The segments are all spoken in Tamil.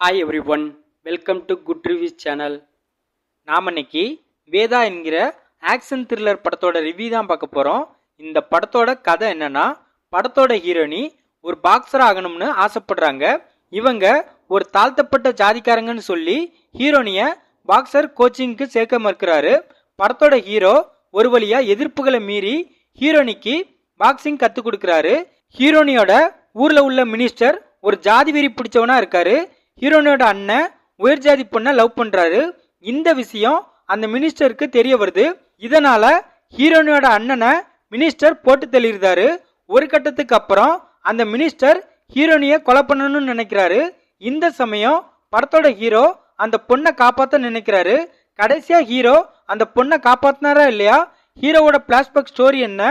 Hi every one, welcome to good reviews channel. நாம் இன்னைக்கு வேதா என்கிற ஆக்ஷன் த்ரில்லர் படத்தோட ரிவ்யூ தான் பார்க்க போகிறோம். இந்த படத்தோட கதை என்னன்னா, படத்தோட ஹீரோனி ஒரு பாக்ஸர் ஆகணும்னு ஆசைப்படுறாங்க. இவங்க ஒரு தாழ்த்தப்பட்ட ஜாதிக்காரங்கன்னு சொல்லி ஹீரோனியை பாக்ஸர் கோச்சிங்க்கு சேர்க்க மறுக்கிறாரு. படத்தோட ஹீரோ ஒரு வழியா எதிர்ப்புகளை மீறி ஹீரோனிக்கு பாக்ஸிங் கற்றுக் கொடுக்குறாரு. ஹீரோனியோட ஊர்ல உள்ள மினிஸ்டர் ஒரு ஜாதி வெறி பிடிச்சவனா இருக்காரு. ஹீரோனியோட அண்ணன் உயர் ஜாதி பொண்ணை லவ் பண்றாரு. இந்த விஷயம் அந்த மினிஸ்டருக்கு தெரிய வருது. இதனால ஹீரோனியோட அண்ணனை மினிஸ்டர் போட்டு தள்ளிடுறாரு. ஒரு கட்டத்துக்கு அப்புறம் அந்த மினிஸ்டர் ஹீரோனியை கொலை பண்ணணும்னு நினைக்கிறாரு. இந்த சமயம் படத்தோட ஹீரோ அந்த பொண்ணை காப்பாற்ற நினைக்கிறாரு. கடைசியா ஹீரோ அந்த பொண்ணை காப்பாத்தினாரா இல்லையா, ஹீரோவோட பிளாஷ்பேக் ஸ்டோரி என்ன,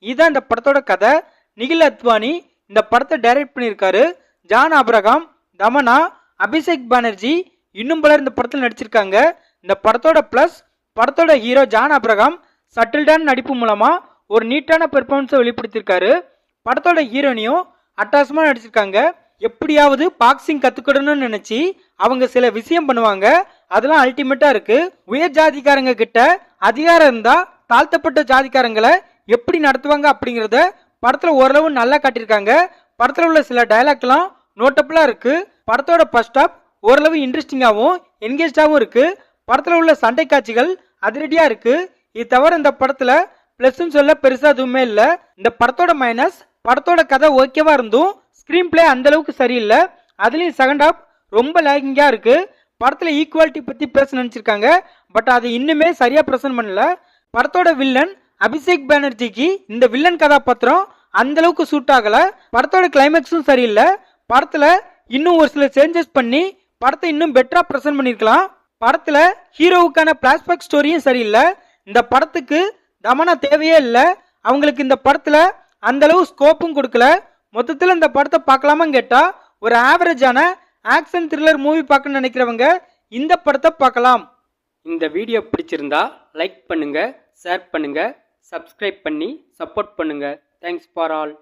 இதுதான் இந்த படத்தோட கதை. நிகில் அத்வானி இந்த படத்தை டைரக்ட் பண்ணியிருக்காரு. ஜான் ஆப்ரகாம், தமனா, அபிஷேக் பானர்ஜி இன்னும் பலர் இந்த படத்தில் நடிச்சிருக்காங்க. இந்த படத்தோட பிளஸ், படத்தோட ஹீரோ ஜான் ஆப்ரகாம் சட்டில்டான நடிப்பு மூலமா ஒரு நீட்டான பெர்ஃபார்மன்ஸை வெளிப்படுத்தியிருக்காரு. படத்தோட ஹீரோனியும் அட்டாசமா நடிச்சிருக்காங்க. எப்படியாவது பாக்ஸிங் கத்துக்கணும்னு நினைச்சு அவங்க சில விஷயம் பண்ணுவாங்க. அதெல்லாம் அல்டிமேட்டா இருக்கு. உயர் ஜாதிக்காரங்க கிட்ட அதிகாரம் இருந்தா தாழ்த்தப்பட்ட ஜாதிக்காரங்களை எப்படி நடத்துவாங்க அப்படிங்கறத படத்துல ஓரளவு நல்லா காட்டியிருக்காங்க. படத்துல உள்ள சில டைலாக்லாம் நோட்டபிளா இருக்கு. படத்தோட ஃபர்ஸ்ட் ஹாப் ஓரளவு இன்ட்ரெஸ்டிங்காகவும் என்கேஜாகவும் இருக்கு. படத்துல உள்ள சண்டை காட்சிகள் அதிரடியா இருக்கு. இது தவிர இந்த படத்துல பிளஸ்ன்னு சொல்ல பெருசா எதுவுமே இல்ல. இந்த படத்தோட மைனஸ், படத்தோட கதை ஓகேவா இருந்தும் ஸ்கிரீன் பிளே அந்த அளவுக்கு சரியில்லை. அதுலயும் செகண்ட் ஹாப் ரொம்ப லேகிங்கா இருக்கு. படத்துல ஈக்குவாலிட்டி பத்தி பேச நினைச்சிருக்காங்க, பட் அது இன்னுமே சரியா பிரசன்ட் பண்ணல. படத்தோட வில்லன் அபிஷேக் பானர்ஜிக்கு இந்த வில்லன் கதாபாத்திரம் அந்த அளவுக்கு சூட் ஆகல. படத்தோட கிளைமேக்ஸும் சரியில்லை. படத்துல இன்னும் ஒரு சில சேஞ்சஸ் பண்ணி படத்தை இன்னும் பெட்டரா பிரசன்ட் பண்ணிருக்கலாம். படத்துல ஹீரோவுக்கான பிளாஷ்பேக் ஸ்டோரியும் சரியில்லை. இந்த படத்துக்கு தமனா தேவையே இல்லை. அவங்களுக்கு இந்த படத்துல அந்த அளவு ஸ்கோப்பும் கொடுக்கல. மொத்தத்துல இந்த படத்தை பார்க்கலாமான்னு கேட்டா, ஒரு ஆவரேஜான ஆக்ஷன் த்ரில்லர் மூவி பார்க்க நினைக்கிறவங்க இந்த படத்தை பார்க்கலாம். இந்த வீடியோ பிடிச்சிருந்தா லைக் பண்ணுங்க, ஷேர் பண்ணுங்க, சப்ஸ்கிரைப் பண்ணி சப்போர்ட் பண்ணுங்க. Thanks for all.